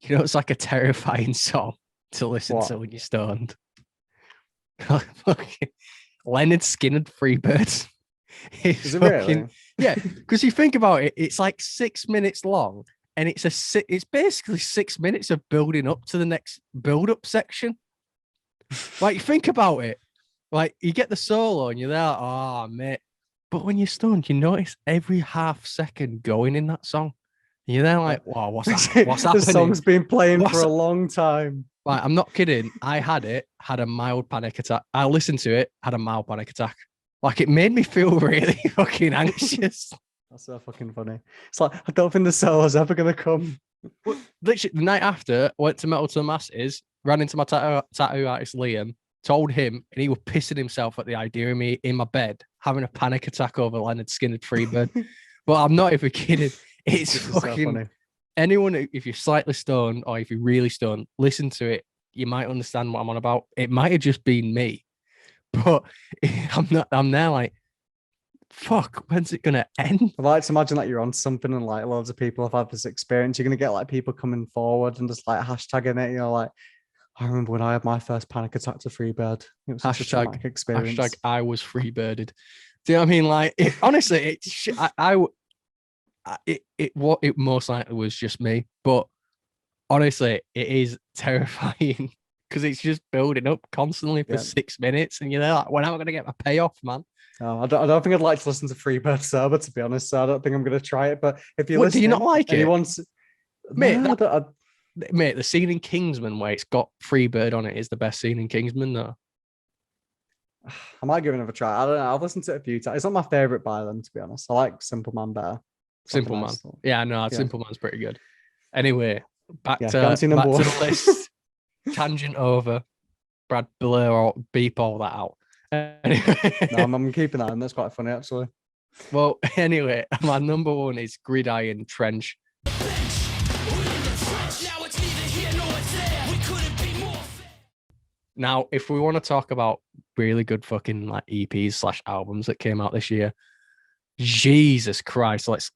it's like a terrifying song to listen to when you're stoned. Leonard Skinner Freebirds. Is it really? Yeah, because you think about it, it's like 6 minutes long, and it's basically 6 minutes of building up to the next build-up section. Like, you think about it, like you get the solo and you're there, oh mate. But when you're stoned, you notice every half second going in that song. And you're there like, wow, what's happening? The song's been playing for a long time. Like, I'm not kidding. I had a mild panic attack. I listened to it, had a mild panic attack. Like, it made me feel really fucking anxious. That's so fucking funny. It's like, I don't think the solo's ever going to come. Literally, the night after, I went to Metal to the Masses, ran into my tattoo artist, Liam, told him, and he was pissing himself at the idea of me in my bed having a panic attack over Leonard Skinner Freebird. But I'm not even kidding. It's fucking so funny. Anyone, if you're slightly stoned or if you're really stoned, listen to it. You might understand what I'm on about. It might have just been me, but I'm there like, fuck, when's it gonna end? I like to imagine like you're on something and like loads of people have had this experience. You're gonna get like people coming forward and just like hashtagging it. Like, I remember when I had my first panic attack to Freebird. It was such a traumatic experience. Hashtag I was Freebirded. Do you know what I mean? Like, honestly, it most likely was just me, but honestly, it is terrifying because it's just building up constantly for 6 minutes, and you're there like, when am I going to get my payoff, man? No, I don't think I'd like to listen to Freebird sober, to be honest. So I don't think I'm going to try it. But if you listen, do you not like it? Mate, the scene in Kingsman where it's got Freebird on it is the best scene in Kingsman, though. I might give it another try. I don't know. I've listened to it a few times. It's not my favorite by them, to be honest. I like Simple Man better. Simple Man. Yeah, no, Simple Man's pretty good. Anyway, back to the list. Tangent over. Brad, blur or beep all that out. Anyway. No, I'm keeping that in. That's quite funny, actually. Well, anyway, my number one is Gridiron Trench. Now, if we want to talk about really good fucking like EPs / albums that came out this year, Jesus Christ, let's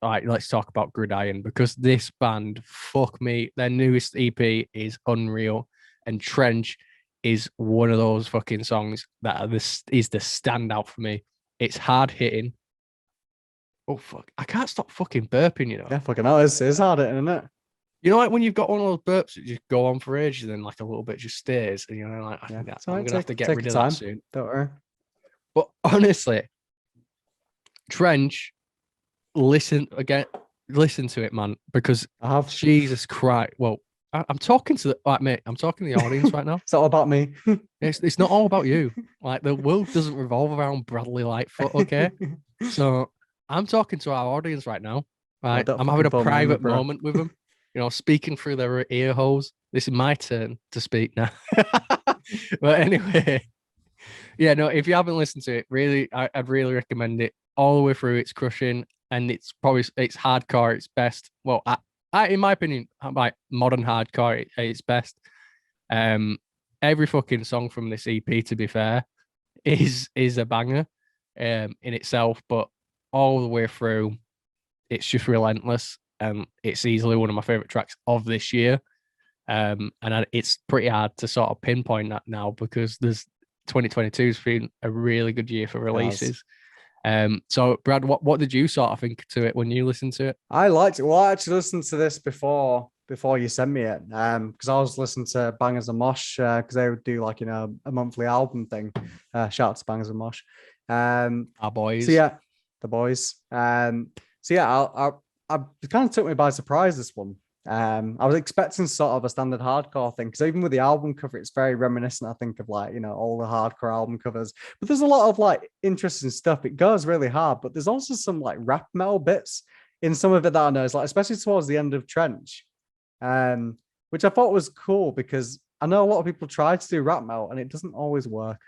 talk about Gridiron, because this band, fuck me, their newest EP is unreal, and Trench is one of those fucking songs that is the standout for me. It's hard hitting. Oh fuck, I can't stop fucking burping, you know. Yeah, fucking hell, it's hard hitting, isn't it? You know, like when you've got one of those burps that just go on for ages and then like a little bit just stays, and you're like, I'm gonna have to get rid of that soon. Don't worry. But honestly, Trench, listen to it, man, because I have. Jesus Christ. Well, I'm talking to I'm talking to the audience right now. It's all about me. It's not all about you. Like, the world doesn't revolve around Bradley Lightfoot, okay? So I'm talking to our audience right now. Right, I'm having a private moment with them. Speaking through their ear holes. This is my turn to speak now. But anyway, yeah, no, if you haven't listened to it, really, I'd really recommend it all the way through. It's crushing, and it's hardcore. It's best. Well, in my opinion, like modern hardcore at its best. Every fucking song from this EP, to be fair, is a banger in itself, but all the way through, it's just relentless. It's easily one of my favorite tracks of this year. It's pretty hard to sort of pinpoint that now, because 2022 has been a really good year for releases. So Brad, what did you sort of think to it when you listened to it? I liked it. Well, I actually listened to this before you sent me it, because I was listening to Bangers and Mosh, because they would do like a monthly album thing. Shout out to Bangers and Mosh, our boys. So yeah, the boys. So yeah, I kind of took me by surprise, this one. I was expecting sort of a standard hardcore thing, because even with the album cover, it's very reminiscent, I think, of like, all the hardcore album covers. But there's a lot of like interesting stuff. It goes really hard, but there's also some like rap metal bits in some of it that I know, like especially towards the end of Trench, which I thought was cool, because I know a lot of people try to do rap metal and it doesn't always work.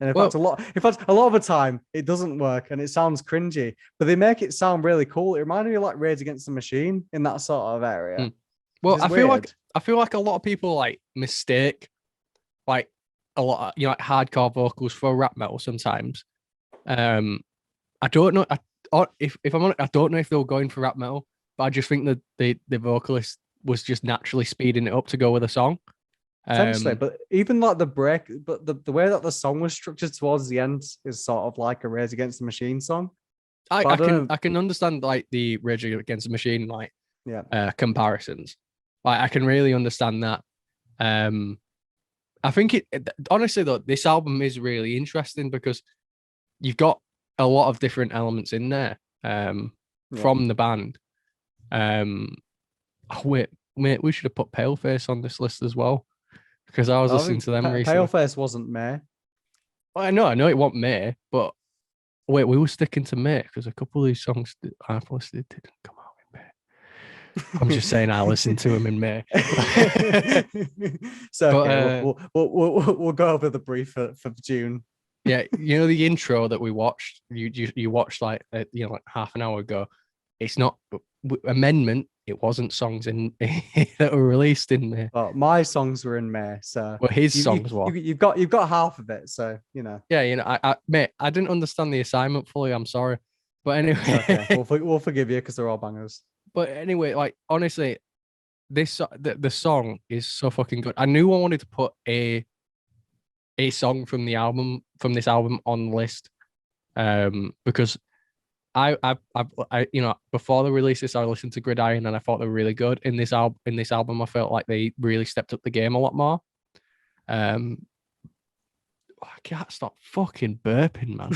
And in fact, a lot of the time it doesn't work and it sounds cringy, but they make it sound really cool. It reminded me of like Rage Against the Machine in that sort of area. Well, I feel like a lot of people like mistake like a lot of, like hardcore vocals for rap metal sometimes. I don't know. If I'm honest, I don't know if they were going for rap metal, but I just think that the vocalist was just naturally speeding it up to go with a song. Essentially, but even like the break, but the way that the song was structured towards the end is sort of like a Rage Against the Machine song. I can understand like the Rage Against the Machine like comparisons. Like I can really understand that. I think honestly though, this album is really interesting because you've got a lot of different elements in there from the band. Oh wait, mate, we should have put Paleface on this list as well because I was listening to them recently. Paleface wasn't May. Well, I know it wasn't May, but wait, we were sticking to May because a couple of these songs that I've listened to didn't come out in May. I'm just saying I listened to them in May. So okay, we'll go over the brief for June. Yeah, you know the intro that we watched. You watched like like half an hour ago. It's not amendment. It wasn't songs in that were released in May. Well, my songs were in May, so his songs were. You've got half of it, so you know. Yeah, mate, I didn't understand the assignment fully. I'm sorry, but anyway, okay. we'll forgive you because they're all bangers. But anyway, like honestly, the song is so fucking good. I knew I wanted to put a song from this album on the list, because I before they released this, I listened to Gridiron and I thought they were really good. In this album, I felt like they really stepped up the game a lot more. I can't stop fucking burping, man.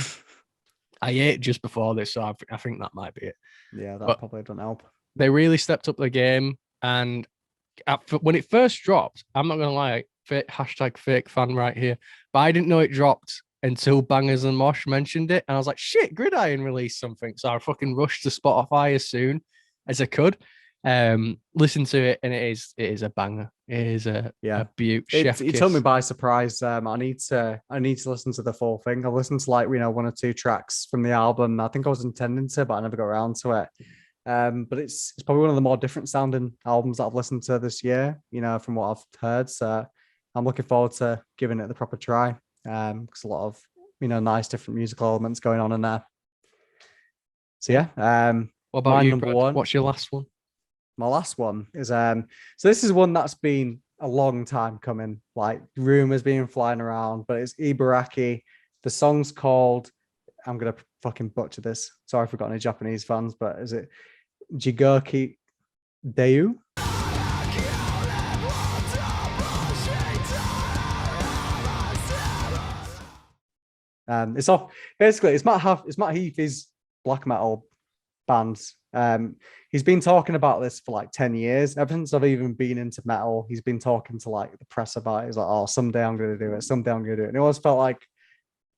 I ate just before this, so I think that might be it. Yeah, that probably doesn't help. They really stepped up the game, and when it first dropped, I'm not gonna lie, hashtag fake fan right here, but I didn't know it dropped until Bangers and Mosh mentioned it, and I was like, shit, Gridiron released something. So I fucking rushed to Spotify as soon as I could, listen to it, and it is a banger. It is a beaut. It took me by surprise. I need to listen to the full thing. I listened to like one or two tracks from the album. I think I was intending to, but I never got around to it. But it's probably one of the more different sounding albums that I've listened to this year, from what I've heard. So I'm looking forward to giving it the proper try. Because a lot of nice different musical elements going on in there. So yeah. What about you, number one? What's your last one? My last one is so this is one that's been a long time coming, like rumors being flying around, but it's Ibaraki. The song's called, I'm gonna fucking butcher this. Sorry if we've got any Japanese fans, but is it Jigoki Deu? It's Matt Heafy's black metal bands. He's been talking about this for like 10 years. Ever since I've even been into metal, he's been talking to like the press about it. He's like, oh, someday I'm going to do it. Someday I'm going to do it. And it always felt like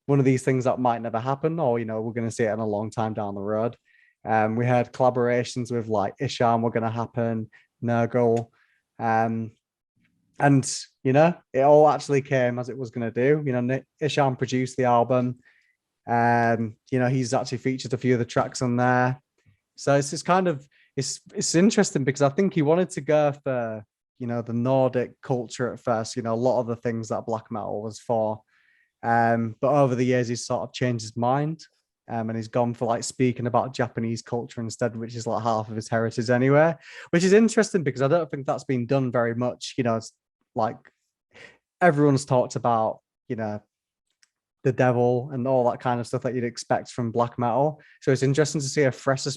one of these things that might never happen, or, we're going to see it in a long time down the road. We had collaborations with like Isham were going to happen, Nurgle. And, it all actually came as it was going to do. Isham produced the album. He's actually featured a few of the tracks on there. So it's just kind of, it's interesting because I think he wanted to go for, the Nordic culture at first, a lot of the things that black metal was for. But over the years, he's sort of changed his mind. And he's gone for like speaking about Japanese culture instead, which is like half of his heritage anyway, which is interesting because I don't think that's been done very much. It's like everyone's talked about, the devil and all that kind of stuff that you'd expect from black metal. So it's interesting to see a fresh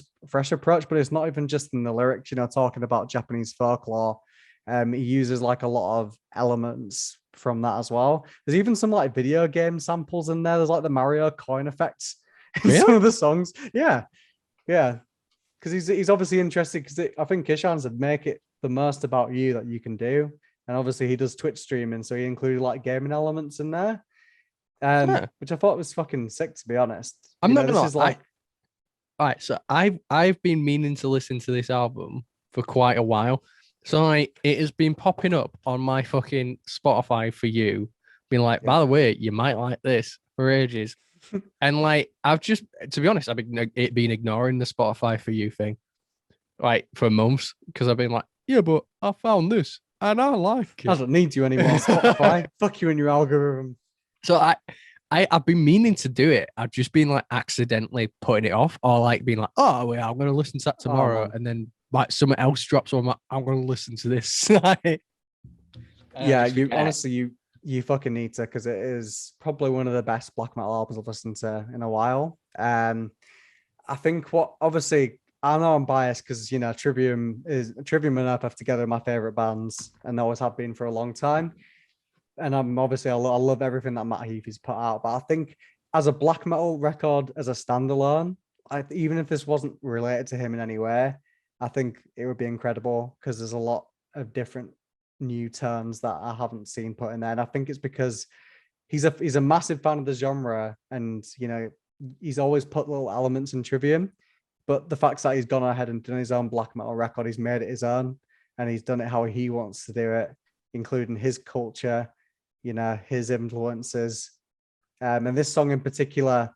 approach, but it's not even just in the lyrics, talking about Japanese folklore. He uses like a lot of elements from that as well. There's even some like video game samples in there. There's like the Mario coin effects in some of the songs. Yeah. Because he's obviously interested because I think Kishan said make it the most about you that you can do. And obviously he does Twitch streaming, so he included like gaming elements in there. Which I thought was fucking sick, to be honest. I'm not gonna lie. All right, so I've been meaning to listen to this album for quite a while. So it has been popping up on my fucking Spotify for you, being like, by the way, you might like this for ages. And like I've just, to be honest, I've been ignoring the Spotify for you thing, like for months, because I've been like, yeah, but I found this and I like it. I don't need you anymore, Spotify. Fuck you and your algorithm. So I've been meaning to do it. I've just been like accidentally putting it off, or like being like, oh, well, I'm gonna listen to that tomorrow, and then like something else drops, or I'm gonna listen to this. Yeah, you honestly you fucking need to, because it is probably one of the best black metal albums I've listened to in a while. I think what obviously I know I'm biased because Trivium and Opeth together are my favorite bands and always have been for a long time. And I love everything that Matt Heafy's put out. But I think as a black metal record, as a standalone, even if this wasn't related to him in any way, I think it would be incredible because there's a lot of different new terms that I haven't seen put in there. And I think it's because he's a massive fan of the genre, and he's always put little elements in Trivium. But the fact that he's gone ahead and done his own black metal record, he's made it his own, and he's done it how he wants to do it, including his culture, his influences. And this song in particular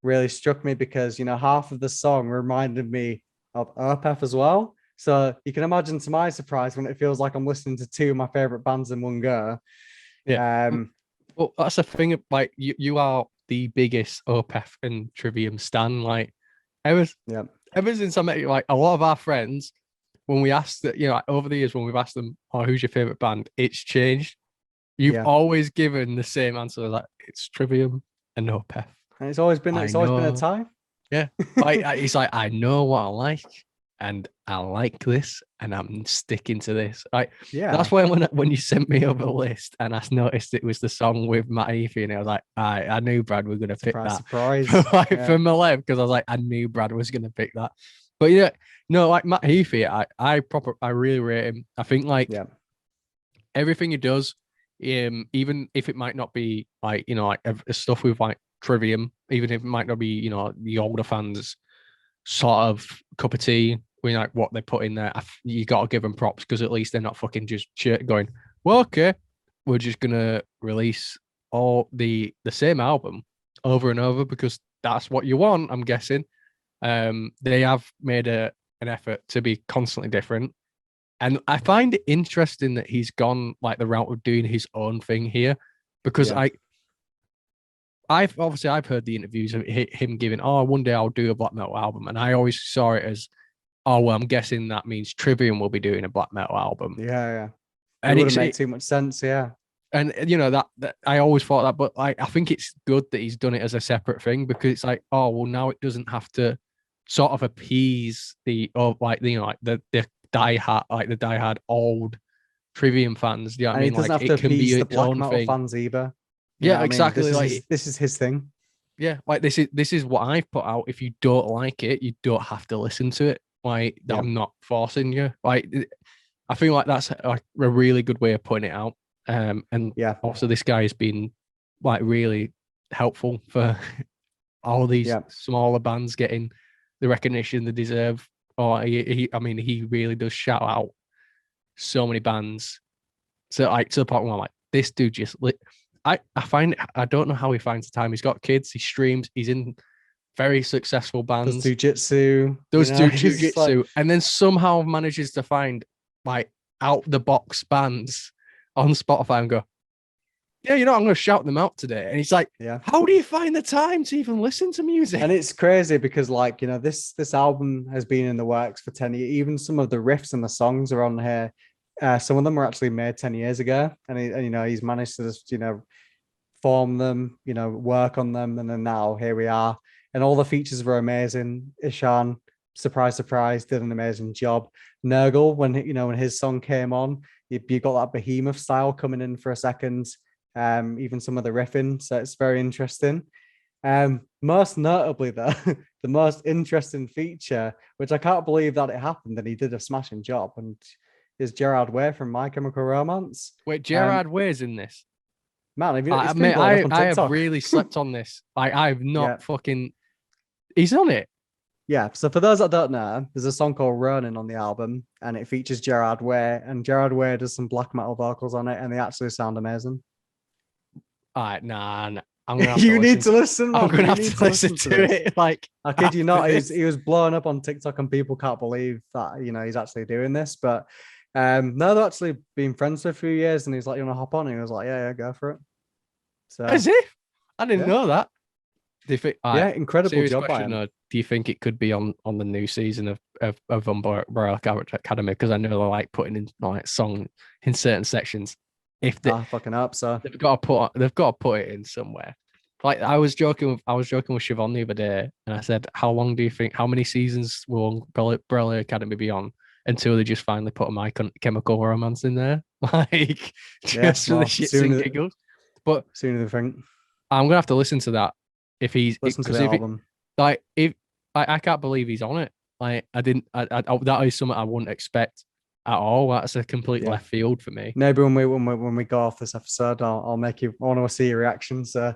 really struck me because, half of the song reminded me of Opeth as well. So you can imagine, to my surprise, when it feels like I'm listening to two of my favorite bands in one go. Yeah. Well, that's the thing. Like you are the biggest Opeth and Trivium stan. Like ever since I met you, like a lot of our friends, when we asked that, over the years when we've asked them, "Oh, who's your favorite band?" It's changed. You've always given the same answer, like it's Trivium and Opeth. And it's always been a tie. Yeah. It's like, I know what I like, and I like this, and I'm sticking to this. That's why when you sent me over the list and I noticed it was the song with Matt Heafy, and I was like, I knew Brad was gonna pick that. Surprise. For my life, because I was like, I knew Brad was gonna pick that. But like Matt Heafy, I really rate him. I think everything he does, even if it might not be like stuff with like Trivium, even if it might not be the older fans sort of cup of tea with like what they put in there, you got to give them props, because at least they're not fucking just going, well, okay, we're just gonna release all the same album over and over because that's what you want, I'm guessing. They have made an effort to be constantly different. And I find it interesting that he's gone like the route of doing his own thing here, because I've heard the interviews of him giving, one day I'll do a black metal album, and I always saw it as, well, I'm guessing that means Trivium will be doing a black metal album. Yeah. And it wouldn't make too much sense, yeah. And that I always thought that, but I think it's good that he's done it as a separate thing, because it's like, now it doesn't have to sort of appease the diehard old Trivium fans. You know what I mean? It doesn't have to appease the black metal fans either. Yeah, exactly. This is his thing. Yeah, like this is what I've put out. If you don't like it, you don't have to listen to it. Like I'm not forcing you. Like I feel like that's a really good way of putting it out. And also this guy has been like really helpful for all these smaller bands getting the recognition they deserve. He really does shout out so many bands. So like to the point where I'm like, this dude just I don't know how he finds the time. He's got kids, he streams, he's in very successful bands. Does jujitsu. Like, and then somehow manages to find like out the box bands on Spotify and go, I'm going to shout them out today. And he's like, how do you find the time to even listen to music? And it's crazy because this album has been in the works for 10 years. Even some of the riffs and the songs are on here. Some of them were actually made 10 years ago. And he's managed to just, form them, work on them. And then now here we are. And all the features were amazing. Ishan, surprise, did an amazing job. Nurgle, when his song came on, you got that behemoth style coming in for a second. Even some of the riffing, so it's very interesting. Most notably, though, the most interesting feature, which I can't believe that it happened, and he did a smashing job, and is Gerard Way from My Chemical Romance. Wait, Gerard Way's in this? Man, I have really slept on this. Like, I've not fucking. He's on it. Yeah. So for those that don't know, there's a song called Ronin on the album, and it features Gerard Way, and Gerard Way does some black metal vocals on it, and they actually sound amazing. All right, nah. I'm gonna have you need to listen. Man. I'm gonna have to listen to it. Like, I kid you not, he was blowing up on TikTok, and people can't believe that he's actually doing this. But no, they've actually been friends for a few years, and he's like, "You want to hop on?" And he was like, "Yeah, go for it." So is it? I didn't know that. Do you think, incredible job question, by him. Do you think it could be on the new season of Umbrella Academy? Because I know they're like putting in like song in certain sections. If they fucking up, so they've got to put it in somewhere. Like I was joking with Siobhan the other day, and I said, how many seasons will Umbrella Academy be on until they just finally put a My Chemical Romance in there? Like just for the shits and giggles. But sooner than think. I'm gonna have to listen to that if he's listen to the album. I can't believe he's on it. Like I that is something I wouldn't expect at all. That's a complete left field for me. Maybe when we go off this episode, I'll make you. I want to see your reaction. So,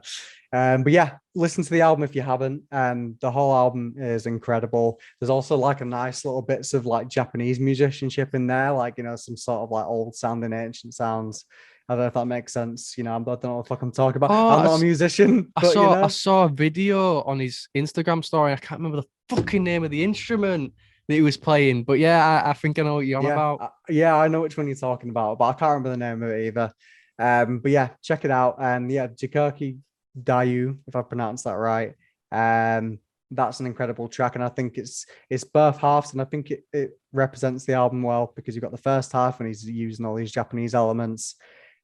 but yeah, listen to the album if you haven't. The whole album is incredible. There's also like a nice little bits of like Japanese musicianship in there, like some sort of like old sounding ancient sounds. I don't know if that makes sense. I don't know what the fuck I'm talking about. I'm not a musician. But, I saw a video on his Instagram story. I can't remember the fucking name of the instrument that he was playing. But yeah, I think I know what you're on about. I know which one you're talking about, but I can't remember the name of it either. But yeah, check it out. And Jikoki Dayu, if I pronounced that right. That's an incredible track. And I think it's both halves. And I think it represents the album well because you've got the first half and he's using all these Japanese elements.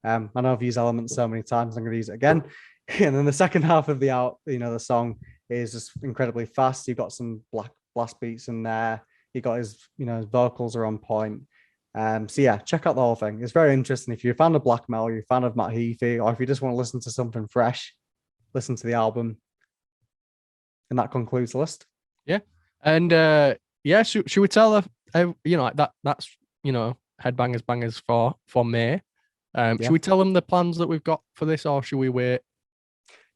I know I've used elements so many times, I'm going to use it again. And then the second half of the song is just incredibly fast. You've got some blast beats in there. You got his vocals are on point. So yeah, check out the whole thing. It's very interesting. If you're a fan of black metal, you're a fan of Matt Heafy, or if you just want to listen to something fresh, listen to the album. And that concludes the list. Yeah. And should we tell her, that's Headbangers Bangers for May. Should we tell them the plans that we've got for this, or should we wait?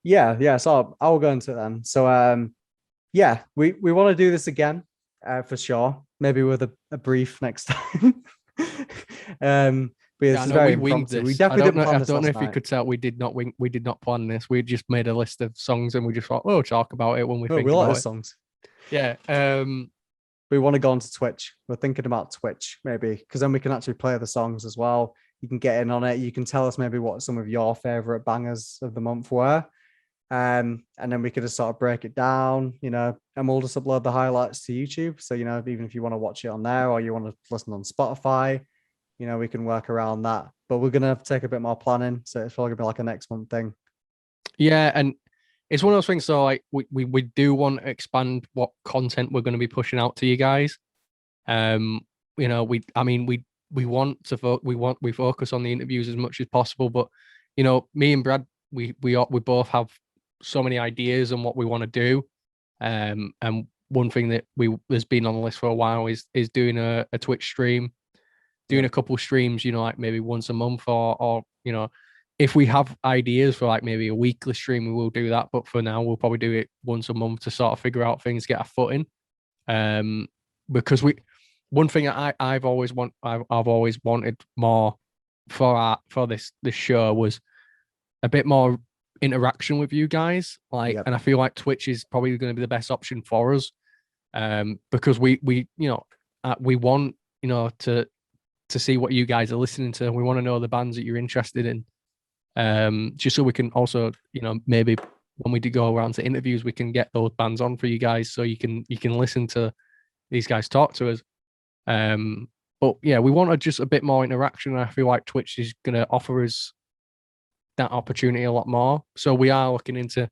Yeah. So I'll go into it then. So we want to do this again for sure. Maybe with a brief next time. But very impromptu. We definitely didn't plan this. I don't know if you could tell we did not plan this. We just made a list of songs and we just thought, we'll talk about it when we think we about like it. Songs. Yeah. We want to go onto Twitch. We're thinking about Twitch maybe, because then we can actually play the songs as well. You can get in on it. You can tell us maybe what some of your favorite bangers of the month were. And then we could just sort of break it down, and we'll just upload the highlights to YouTube. So, even if you want to watch it on there or you want to listen on Spotify, we can work around that. But we're going to take a bit more planning. So it's probably going to be like a next month thing. Yeah. And it's one of those things. So like we do want to expand what content we're going to be pushing out to you guys. We want to we focus on the interviews as much as possible, but me and Brad, we both have so many ideas on what we want to do. And one thing that has been on the list for a while is doing a Twitch stream, doing a couple streams, like maybe once a month or if we have ideas for like maybe a weekly stream, we will do that. But for now, we'll probably do it once a month to sort of figure out things, get our foot in. Because one thing I've always wanted more for this show was a bit more interaction with you guys. And I feel like Twitch is probably going to be the best option for us. Because we want to see what you guys are listening to. We want to know the bands that you're interested in. Just so we can also, maybe when we do go around to interviews, we can get those bands on for you guys, so you can listen to these guys talk to us. But yeah, we wanted just a bit more interaction. I feel like Twitch is going to offer us that opportunity a lot more. So we are looking into,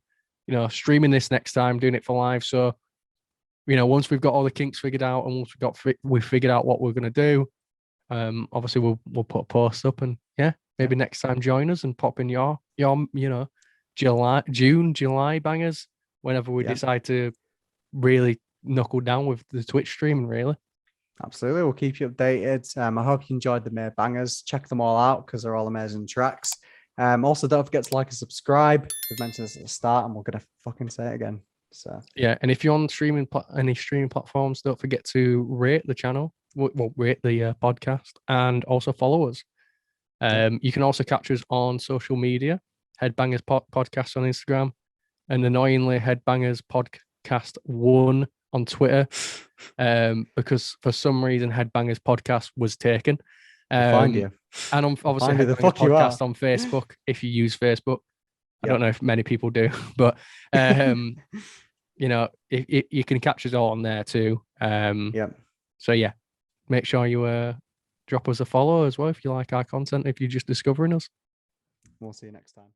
streaming this next time, doing it for live. So, once we've got all the kinks figured out and once we've figured out what we're going to do, obviously we'll put a post up and maybe next time join us and pop in your July bangers whenever we decide to really knuckle down with the Twitch streaming, really. Absolutely. We'll keep you updated. I hope you enjoyed the May bangers. Check them all out because they're all amazing tracks. Also, don't forget to like and subscribe. We've mentioned this at the start and we're going to fucking say it again. So yeah, and if you're on any streaming platforms, don't forget to rate the channel, rate the podcast, and also follow us. You can also catch us on social media, Headbangers Podcast on Instagram, and annoyingly Headbangers Podcast 1 on Twitter, because for some reason Headbangers Podcast was taken. Find you. And obviously Headbangers Podcast on Facebook if you use Facebook. I don't know if many people do, but you know, you can catch us all on there too. So yeah, make sure you drop us a follow as well if you like our content, if you're just discovering us. We'll see you next time.